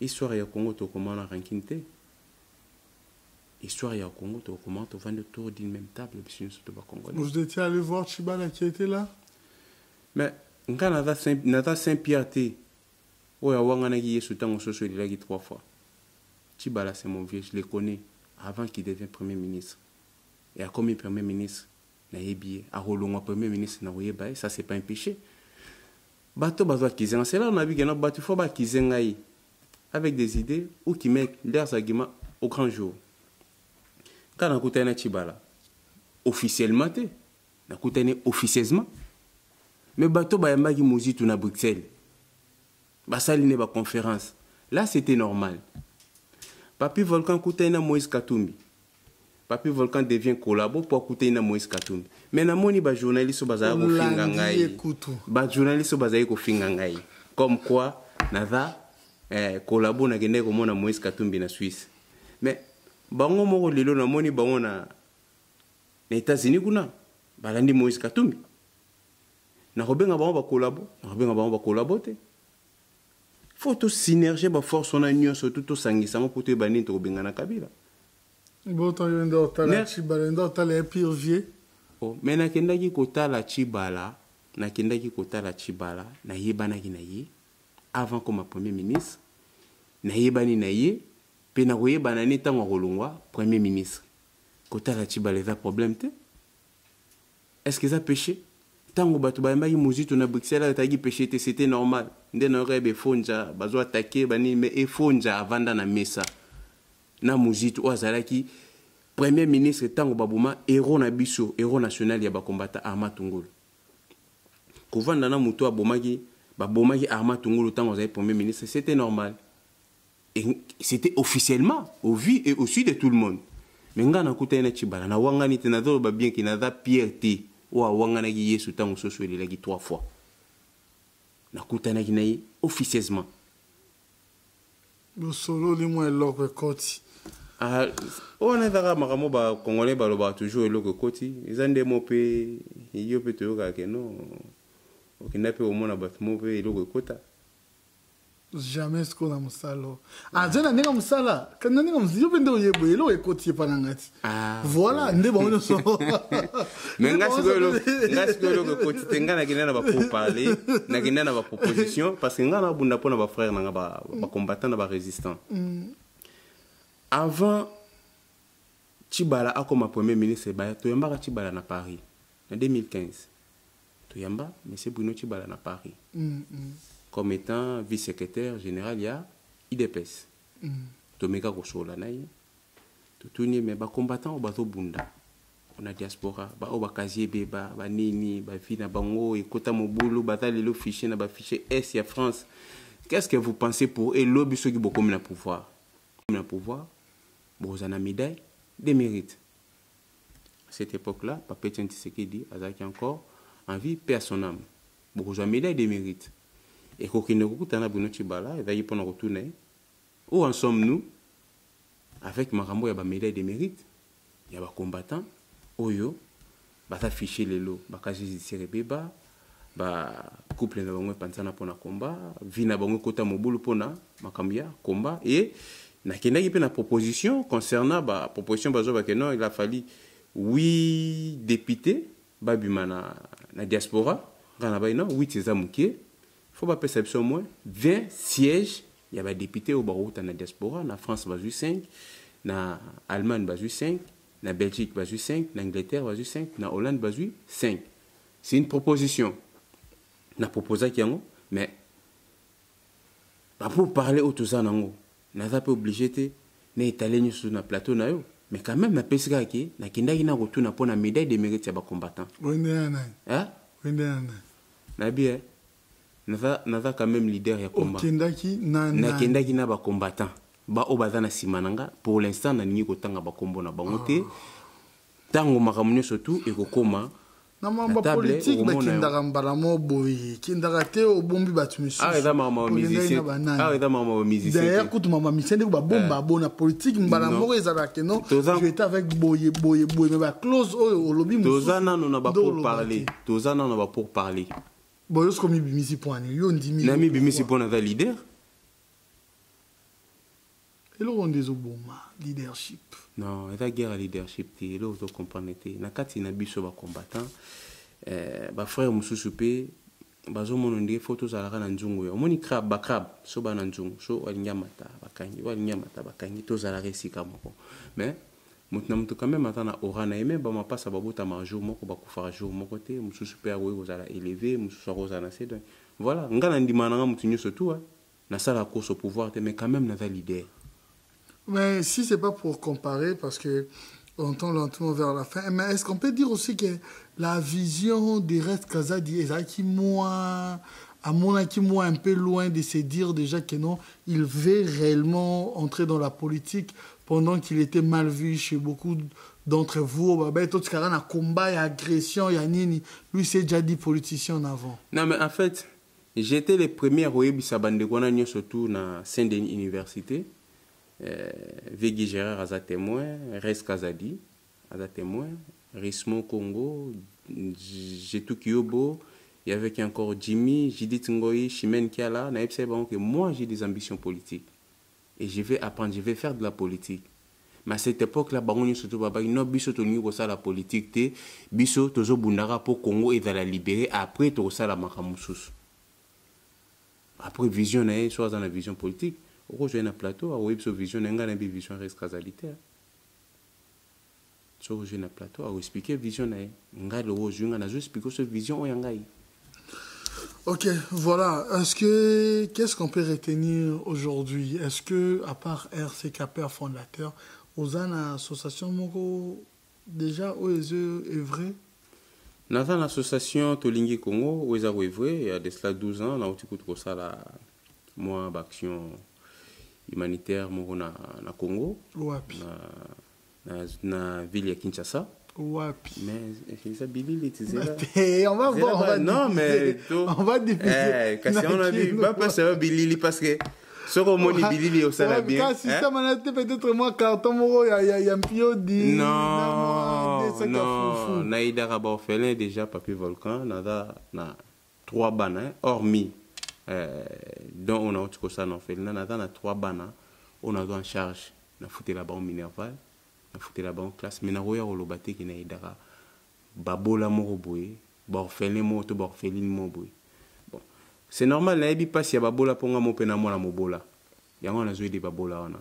Histoire ya Congo to comment ranking te. Histoire ya Congo to comment to vendre autour d'une même table bien sûr to ba congolais. Vous étiez allé voir Chibala qui était là? Mais ngana Saint-Pierre te. Oya wanga na ki Yesu tango soso il l'a dit 3 fois. Chibala c'est mon vieux, je le connais avant qu'il devienne premier ministre. Et à comme premier ministre na yebié, à rolonga premier ministre na oyeba, ça c'est pas un péché. Bato bazwa kizenga, c'est là on a vu que na bato faut ba kizenga yi avec des idées ou qui mettent leurs arguments au grand jour. Quand on a Chibala, officiellement, on a officieusement. Mais bateau bayamba qui mouzi tout na Bruxelles. Basali ne ba conférence. Là c'était normal. Papi Volcan koutena Moïse Katumbi. Papi Volcan devient collabo pour koutena Moïse Katumbi. Mais na moni ba journaliste bazaya ko finga ngai. Ba journaliste bazaya ko finga ngai. Comme quoi naza collabo na gende ko mona Moïse Katumbi na Suisse. Mais bango moko lelo na moni bango na États-Unis kuna balandi Moïse Katumbi na robenga bango ba collabo te. Faut tout synergie ba force on a union surtout to sangisa mo poto bani to robenga na Kabila. Boto yendo tala Chibala ndo tala pire vieux. Oh mais na kendaki kotala Chibala na yebana ki na ye avant comme premier ministre na yebani na ye. Pena koye banani tango kolongwa premier ministre. Kota la Chibala za problème te. Est-ce que ça péché? Tango bato ba yamba muzito na Bruxelles tagi péché te c'était normal. Nde na rebe fonja bazo attaquer bani mais e fonja avanda na mesa. Na muzito ozalaki premier ministre tango babuma héros na biso, héros national ya ba combattant Arma Tungulu. Kovanda na muto abomaki babomaki Arma Tungulu tango za premier ministre, c'était normal. Et c'était officiellement au vu et au su de tout le monde. Mais nga na kutena Chibala na wangani te na do ba bien ki na da pierté o wangana ki Yesu tango soso ile lagi 3 fois. Na kutena ki nayi officieusement. Bo solo li mo eloko koti. Ah on a dara makamo ba congolais ba lo ba toujours eloko koti. Izande mo pe yo pe to ka ke no. O kinape o mona ba mo pe eloko kota. Jamais ce qu'on a musalo. Ah, je n'ai pas musala. Quand on a musalo, je vais dire que je vais panangati. Voilà, ndé bon no so. Mais ngasi ko koti tengana kinana ba pour parler, na kinana ba proposition parce que ngana bunda pona ba frère na ba combattant na ba résistant. Avant Chibala a comme premier ministre ba to yamba Chibala na Paris en 2015. To yamba monsieur Bruno Chibala na Paris. Comme étant vice-secrétaire général, il y a IDPS. Tomeka Kosola naï. Tout mais ba combattant au bateau bunda. On a diaspora, ba o ba kazié beba, ba nini, ba fina bango et kota mobulu, batali le fichier na ba fichier S ya France. Qu'est-ce que vous pensez pour et lobby ceux qui beaucoup na pouvoir? Na pouvoir, Bozana médaille, des mérites. À cette époque-là, Papé Tshisekedi Azaki encore en vie, paix à son âme. Beaucoup de médaille de mérite. Et quand on a un abonné Chibala, il va y prendre retourner. Où en sommes-nous? Avec Marambo, il y a une médaille de mérite. Il y a des combattants. Oyo, il va afficher les lots. Il va afficher les bébés. Couple na bango pansana pona combat. Vina bango kota mobulu pona makambia combat. Et nakenda qui na proposition concernant la proposition que non, il a fallu 8 députés babimana na diaspora. Kana ba non 8 c'est amuké. Faut pas perception moins 20 sièges. Il y a des députés au barreau dans la diaspora. Na France bazu 5, na Allemagne bazu 5, na Belgique bazu 5, na Angleterre bazu 5, na Hollande bazu 5. C'est une proposition. Na proposé qui yango, mais pour parler au tout ça nango, n'a pas obligé de n'étaler sur na plateau na yo, mais quand même na pesika qui na kinda ina retourna pour na médaille de mérite ya ba combattant. Hein? Na bien. N'a quand même leader ya combat. Na kinda ki na ba combattant. Ba obaza na simananga pour l'instant na ningi kotanga ba kombo na bangote. Tango makamunyo surtout e kokoma na mamba politique bakindaka mbala mo boye kindaka te obombi batu misusu eza mama musicien eza mama musicien d'ailleurs kutu mama musicien ko ba bomba bona politique mbala mo ezalaka non je étais avec boye mais ba close olobi mususu tozana na ba pour parler tozana na ba pour parler boyo sko mi bimisi poani yo ndimi na mi bimisi pona za leader et le rond des oboma leadership. Non, la guerre leadership, tu l'autre comprendre. Na kati na biso ba combattant, ba frère mususu pe, ba zo mononde photos à la rana nzungu yo. Moni crab ba crab, so ba nzungu, so walinyamata bakangi to za la resika moko. Mais mutna mutu quand même atana orana et même ba ma passa ba bota ma jour moko ba kufara jour moko te, mususu pe awe ko za la élever, mususu ko za na c'est donc. Voilà, ngana ndimana nga mutu nyoso tout na sala course au pouvoir mais quand même na va leader. Mais si c'est pas pour comparer, parce que on tend lentement vers la fin, mais est-ce qu'on peut dire aussi que la vision des restes Kazadi est qui moins, à mon avis, moins un peu loin de se dire déjà que non, il veut réellement entrer dans la politique pendant qu'il était mal vu chez beaucoup d'entre vous. Tout ce qu'il y a combat, il y a agression, il y a nini. Lui, c'est déjà dit politicien en avant. Non, mais en fait, j'étais le premier à Oyebi Sabandegona, surtout dans Saint-Denis Université. Vegui Gérard a témoin, Res Kazadi a témoin, Rismo Congo, Jetou Kyobo, il y avait encore Jimmy, Judith Ngoyi, Chimène Kiala, que moi j'ai des ambitions politiques et je vais apprendre, je vais faire de la politique. Mais à cette époque-là, on surtout non biso toni ko la politique te biso tozo bundara pour Congo et de la libérer après to ça la makamusus. Après vision soit dans la vision politique. Aujourd'hui, un plateau, à Web Vision, on a une vision rescasalité. Aujourd'hui, un plateau, à expliquer vision, on a expliqué cette vision. Ok, voilà. Qu'est-ce qu'on peut retenir aujourd'hui? Est-ce que, à part RCK fondateur, aux associations déjà où est vrai? Dans l'association Tolingi Congo, où est vrai, il y a de cela 12 ans, on a écouté ça la moi d'action humanitaire na Congo, na ville de Kinshasa. Wapi. Mais ça Billy on va voir. Non mais on va diffuser. Kasi on a vu pas passer Billy parce que ce romoni Billy au sala bien. Si ça m'a peut-être moi carton moro il y a un pio dit. Non. Naïda Raborfelin déjà papier volcan na 3 bananes hormis dont on a autre ça non fait on a 3 bana on a en charge na fouté là-bas au Minerval na fouté là-bas en classe mais na roya au lobate qui na idara babola moko boy borfelin moto borfelin mo boy bon c'est normal na ebi passe ya babola ponga mo pena mo na mobola yango na zoé de babola wana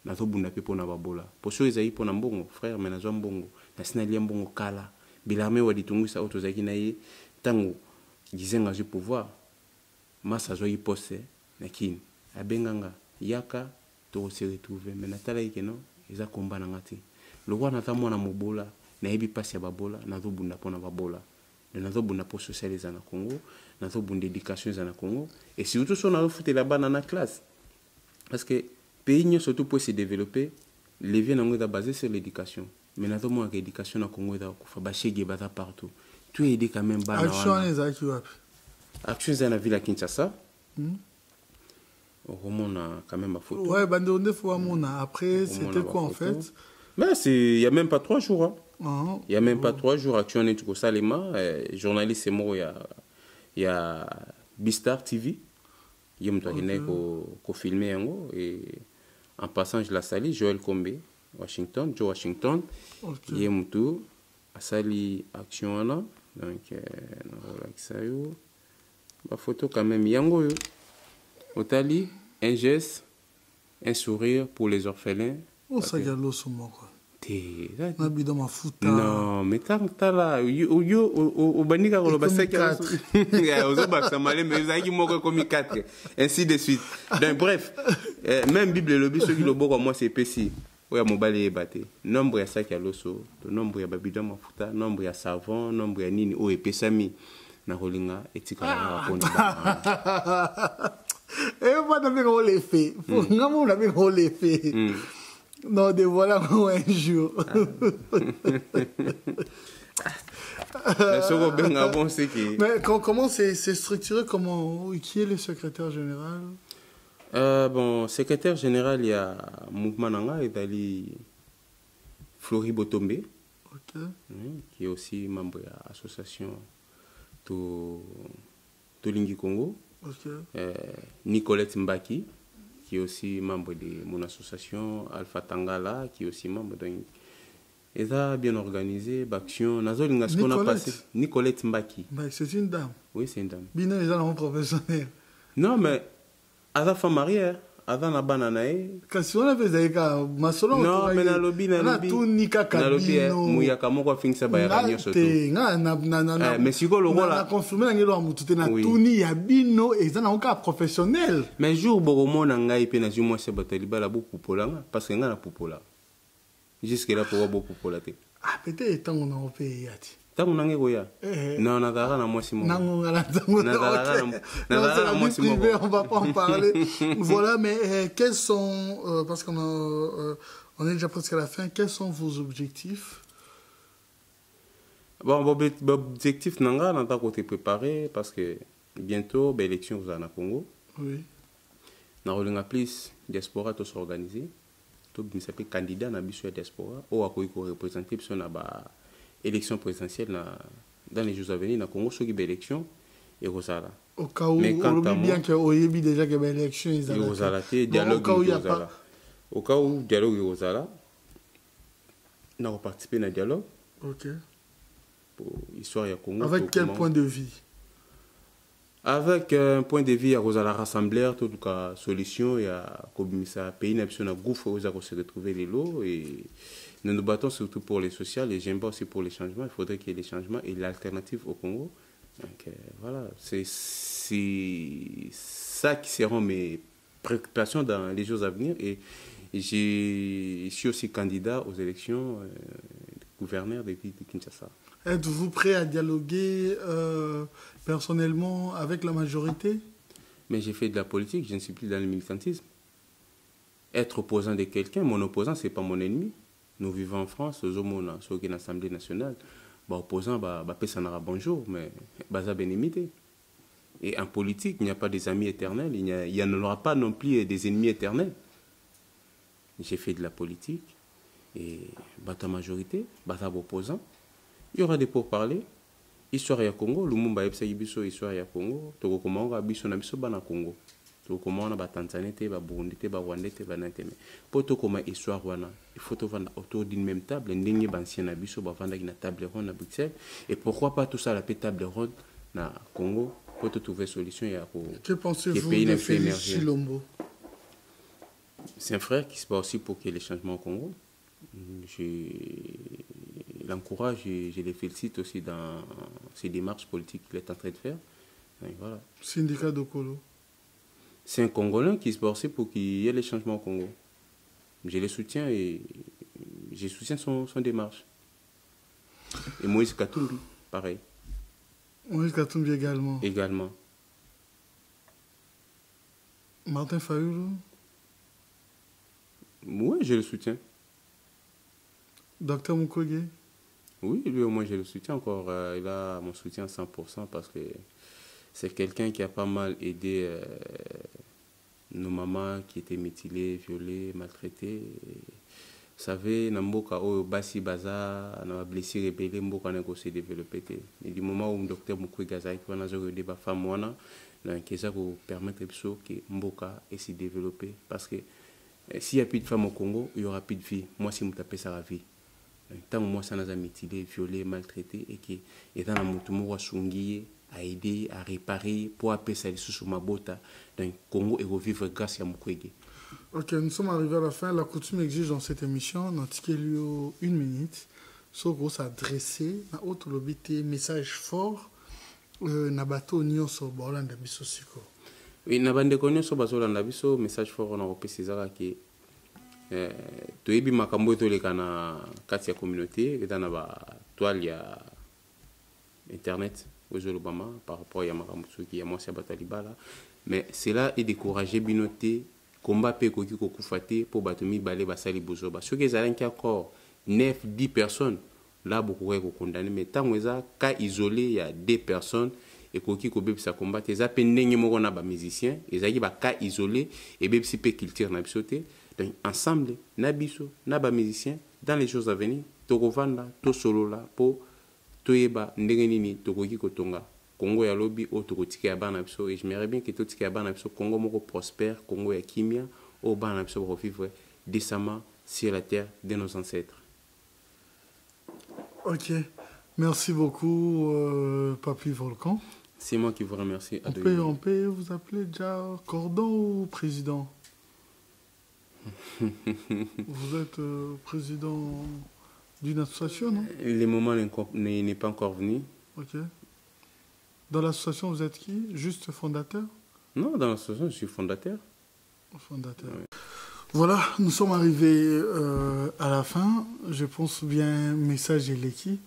na to bunda pe pona babola poso ezai pona mbongo frère mais na zo mbongo na sinalia mbongo kala bilarme wa ditungisa auto zaki na ye tango gizenga zu pouvoir masa zo yipose na kini abenganga yaka to se retrouver mais natala yake non eza komba na ngati le roi na tamona mobola na yebi pasi ya babola na zo bunda pona babola na zo bunda po socialiser na Congo na zo bunda éducation na Congo et surtout son na fouté là-bas dans la classe parce que pays nyo surtout pour se développer les vieux na basé sur l'éducation mais na zo mo l'éducation na Congo da ko fa ba chege bata partout tu as aidé quand même bana Action wana. ezalaki wapi? Action eza na ville à Kinshasa. On a quand même ma photo. Ouais, bande fois mona. Après, On a c'était ma quoi en photo. fait? Ben, il n'y a même pas 3 jours. Hein. Ah, Il n'y a même pas 3 jours. Action est au Salema. Journaliste, c'est moi. Il y a Bistar TV. Il y a qui filmé. Et en passant, je la salue. Joël Combe, Washington. Joe Washington. Il y a Moutou. A sali Action. Donc, la photo quand même. Yango. Otali, un geste, un sourire pour les orphelins. Oh, ça y a l'eau sur moi, quoi. Non, mais tant que là, au banika, on va se faire 4. Ainsi de suite. Donc, bref, même Bible, le but, ce qui le beau, moi, c'est Pessi. Oui, mon balai est battu. Nombre ya sac à l'osso, nombre ya babida mafuta, nombre ya savon, nombre ya nini, oh, et pesami. Na rolinga, et tika la raponi. Et moi, on les fait. On les fait. Non, de voilà un jour. Mais comment c'est structuré? Qui est le secrétaire général? Bon, secrétaire général, il y a Mouvement Nanga et Dali Flori Botombe, qui est aussi membre de l'association Tolingi Congo. Nicolette Mbaki, qui est aussi membre de mon association, Alpha Tangala, qui est aussi membre de... Et ça a bien organisé, Baction, Nicolette Mbaki. C'est une dame. Oui, c'est une dame. Bino, les gens professionnels. Non, mais, à la femme mariée, avant la banane. Quand on a fait ça, non, mais na lobby, na lobby, mouya kamoko finsa ba ya surtout. Mais si ko logo la confirmer ngelo amututé na tuni ya bino eza na ka professionnel. Mais jour bogo na ngai pe na jumo se batali bala bo popola parce que nga na popola. Jusque là pour bo popola te. Ah peut-être tant on a opé yati. Tango nange goya. Non, na dara na moi Simon. Non, na moi Simon. On va pas en parler. Voilà, mais quels sont parce qu'on on est déjà presque à la fin, quels sont vos objectifs? Bon, objectif nanga na ta côté préparé parce que bientôt l'élection vous en a Congo. Oui. Na rolinga plus diaspora to s'organiser. To bi s'appelle candidat na biso diaspora ou akoyi ko représenter biso na ba élection présidentielle dans les jours à venir, dans le Congo, il y a élection et Rosala. Au cas où, on oublie bien qu'il y a déjà des élections. Il y a Rosala, dialogue Rosala. Au cas où, dialogue Rosala, on a participé à un dialogue. Ok. Pour l'histoire du Congo. Avec quel point de vue? Avec un point de vue, il y a Rosala rassembleur, tout cas, solution, il y a comme ça, pays n'a pas gouffre, où on se retrouver les lots et nous nous battons surtout pour les sociales et j'aime pas aussi pour les changements. Il faudrait qu'il y ait des changements et l'alternative au Congo. Donc voilà, c'est ça qui seront mes préoccupations dans les jours à venir. Et je suis aussi candidat aux élections gouverneur de Kinshasa. Êtes-vous prêt à dialoguer personnellement avec la majorité? Mais j'ai fait de la politique, je ne suis plus dans le militantisme. Être opposant de quelqu'un, mon opposant, ce n'est pas mon ennemi. Nous vivons en France, aux hommes, sur l'Assemblée nationale. Opposant, bonjour, mais baza bénémité. Et en politique, il n'y a pas des amis éternels, il n'y en aura pas non plus des ennemis éternels. J'ai fait de la politique, et bata majorité, bata opposant. Il y aura des pourparlers. Histoire ya Congo, Lumumba yebsa yibiso histoire ya Congo, toko komanga biso na biso bana Congo. Comment on a Tanzanie, Burundi, Rwanda, Banateme. Pour tout comme histoire, il faut vendre autour d'une même table, une ligne d'ancienne abisso, vendre une table ronde à Bruxelles. Et pourquoi pas tout ça, la table ronde na Congo, pour trouver solution. Que pensez-vous de Félix Chilombo? C'est un frère qui se bat aussi pour qu'il y ait les changements au Congo. Je l'encourage et je le félicite aussi dans ses démarches politiques qu'il est en train de faire. Et voilà. Syndicat de Colo. C'est un Congolais qui se bat aussi pour qu'il y ait les changements au Congo. Je le soutiens et je soutiens son démarche. Et Moïse Katumbi, pareil. Moïse Katumbi également. Également. Martin Fayulu? Oui, je le soutiens. Docteur Mukwege? Oui, lui au moins je le soutiens encore. Il a mon soutien à 100% parce que c'est quelqu'un qui a pas mal aidé nos mamans qui étaient mutilées, violées, maltraitées. Vous savez, dans Mboka, Basi Baza, on a blessé, rebellé, Mboka a aussi développé. Mais du moment où le docteur Moukoué Gaza, qui a des femmes, donc ça pour permettre que Mboka ait se développer. Parce que s'il n'y a plus de femmes au Congo, il n'y aura plus de vie. Moi, si je m'appelle ça la vie. Tant que moi, ça n'a pas mutilé, violé, maltraité, et que étant dans mon tour, à aider, à réparer, pour appeler ça sur ma botte, dans le Congo et revivre grâce à Moukoué. Ok, nous sommes arrivés à la fin. La coutume exige dans cette émission, dans une minute, sur qu'on s'adresser à autre lobité, message fort, na bateau nyonso bolanda biso siko. Oui, na bande konyo so bazolanda biso message fort na opesi zaka ki toyebi makambo to leka na kati ya communauté eta na ba toile ya internet ozo lobama par rapport ya makambo soki ya mwasi batalibala mais cela est décourager binoté combat pe koki kokufate pour batomi balé basali bozoba soki ezalaki encore 9-10 personnes là beaucoup ko condamner mais tant eza cas isolé il y a 2 personnes et koki ko bebisa combattre eza pe ndenge moko na ba musicien ezaki ba cas isolé et bebisi pe culture na bisoté donc ensemble na biso na ba musicien dans les jours à venir to kovanda to solo là pour toyeba ndenge nini to koki ko tonga Congo ya lobby o to kotika ya bana biso et j'aimerais bien que to tika ya bana biso Congo moko prospère Congo ya kimia o bana biso pour vivre décemment sur la terre de nos ancêtres. Ok, merci beaucoup, Papy Volcan. C'est moi qui vous remercie. On peut vous appeler déjà Cordon ou président? Vous êtes président d'une association, non? Le moment n'est pas encore venu. Ok. Dans l'association, vous êtes qui? Juste fondateur? Non, dans l'association, je suis fondateur. Fondateur. Ouais. Voilà, nous sommes arrivés à la fin. Je pense bien, message et l'équipe.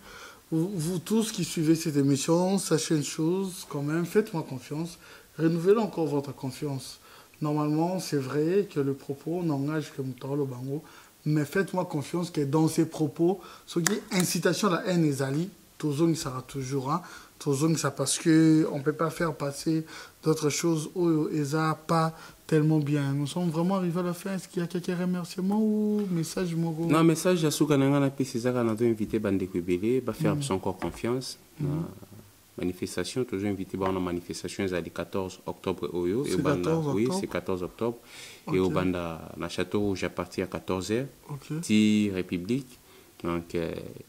Vous tous qui suivez cette émission, sachez une chose quand même, faites-moi confiance. Renouvelez encore votre confiance. Normalement, c'est vrai que le propos n'engage que Moutaro Bango, mais faites-moi confiance que dans ces propos, ce qui est incitation à la haine et zali, Tozong sera toujours un. Tozong, ça parce qu'on ne peut pas faire passer d'autres choses où Eza pas tellement bien. Nous sommes vraiment arrivés à la fin. Est-ce qu'il y a quelques remerciements ou message Mogo? Non, message à Soukananga, c'est ça qu'on a invité Bandeko Bélé, va faire encore confiance. Manifestation, toujours invité à une manifestation le 14 octobre. C'est 14 oui, c'est 14 octobre. Okay. Et au Banda, dans Château Rouge, à partir à 14h. Okay. Petit République. Donc,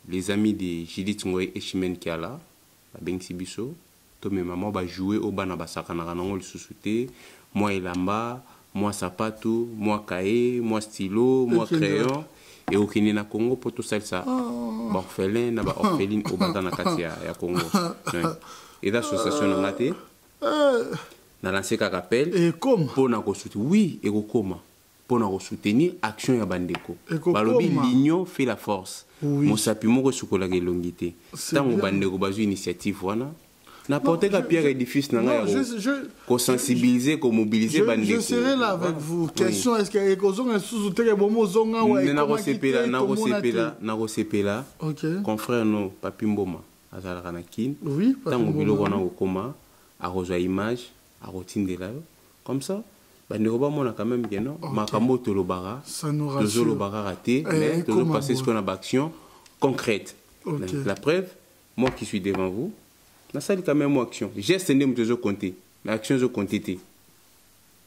les amis de Judith Ngoye et Chimène qui est là, à Benxibiso, tout mes mamans va jouer au Bana Basakanara, le sous-souté, moi Elamba, moi Sapato, moi Kaé, moi Stylo, moi Crayon. Et au Kenya Congo pour tout ça orphelin na ba orpheline au Bandana Katia ya Congo et l'association na ngate na lancé ka rappel et comme pour na soutenir oui et comment pour na soutenir action ya bandeko balobi l'union fait la force mon sapi moko sukola ke longité tant bandeko bazu initiative wana n'apporter la pierre édifice na nga ko sensibiliser ko mobiliser bandeko je serai là avec vous question est-ce que ekozonga sous-soutenir bomo zonga wa na rosepela confrère no Papi Mboma azala kana kin oui tango biloko na okoma a rejoindre image a rotindela comme ça bandeko ba mona quand même que non makambo to lobara to lobara raté mais to passer ce qu'on a action concrète la preuve moi qui suis devant vous na sali quand même action geste ndem toujours compter mais action zo compter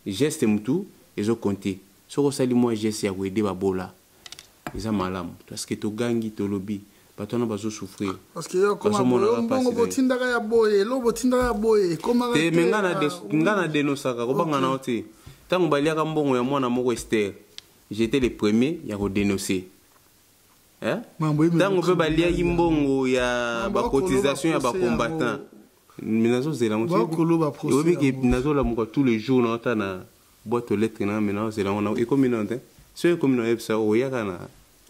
geste mutu ezo compter soko sali moi geste ya wede babola eza malamu parce que to gangi to lobi batona bazo souffrir parce que yo comme bongo botindaka ya boye lo botindaka ya boye comme te ngana denosaka ko banga na ote tango baliaka mbongo ya mwana moko Esther j'étais le premier ya ko dénoncer tango pe baliaki mbongo ya ba cotisation ya ba combattant minazo zela mo obi ke nazo la mo tous les jours na tana boîte aux lettres na maintenant zela on et comme non c'est comme non epsa o yakana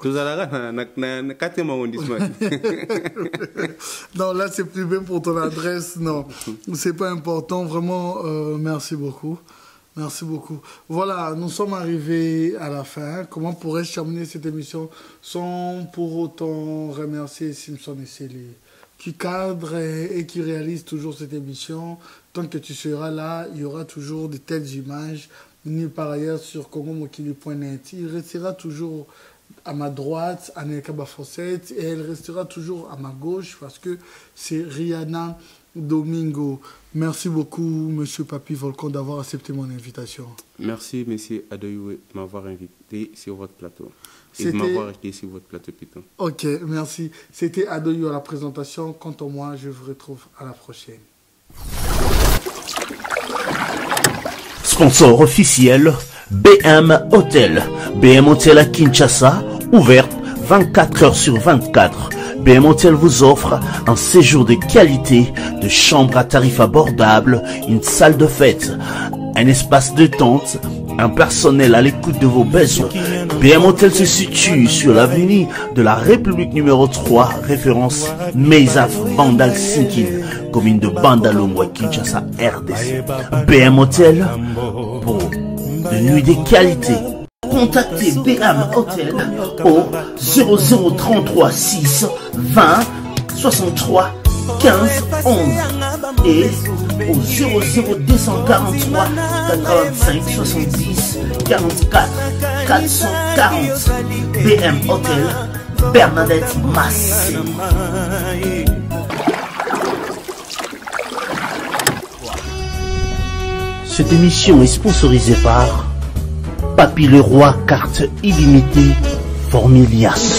tozalaka na quatrième arrondissement. Non, là c'est plus bien pour ton adresse, non c'est pas important vraiment. Merci beaucoup. Merci beaucoup. Voilà, nous sommes arrivés à la fin. Comment pourrais-je terminer cette émission sans pour autant remercier Simpson et Célie qui cadrent et qui réalisent toujours cette émission. Tant que tu seras là, il y aura toujours de telles images. Nulle part ailleurs sur congomokili.net. Il restera toujours à ma droite, Anelka Bafosset, et elle restera toujours à ma gauche parce que c'est Rihanna Domingo. Merci beaucoup, Monsieur Papi Volcan, d'avoir accepté mon invitation. Merci, Monsieur Adoyou, de m'avoir invité sur votre plateau. Et de m'avoir acheté sur votre plateau, Python. Ok, merci. C'était Adoyou à la présentation. Quant à moi, je vous retrouve à la prochaine. Sponsor officiel, BM Hotel. BM Hotel à Kinshasa, ouverte 24 heures sur 24. BM Hotel vous offre un séjour de qualité, de chambres à tarifs abordables, une salle de fête, un espace de tente, un personnel à l'écoute de vos besoins. BM Hotel se situe sur l'avenue de la République numéro 3, référence Meizaf Bandal Sinkin, commune de Bandalongwa, Kinshasa, RDC. BM Hotel pour de nuits de qualité. Contactez BM Hotel au 0033 6 20 63 15 11 et au 00243 85 70 44 440. BM Hotel, Bernadette Massé. Cette émission est sponsorisée par Papy Leroy, carte illimitée Formilias.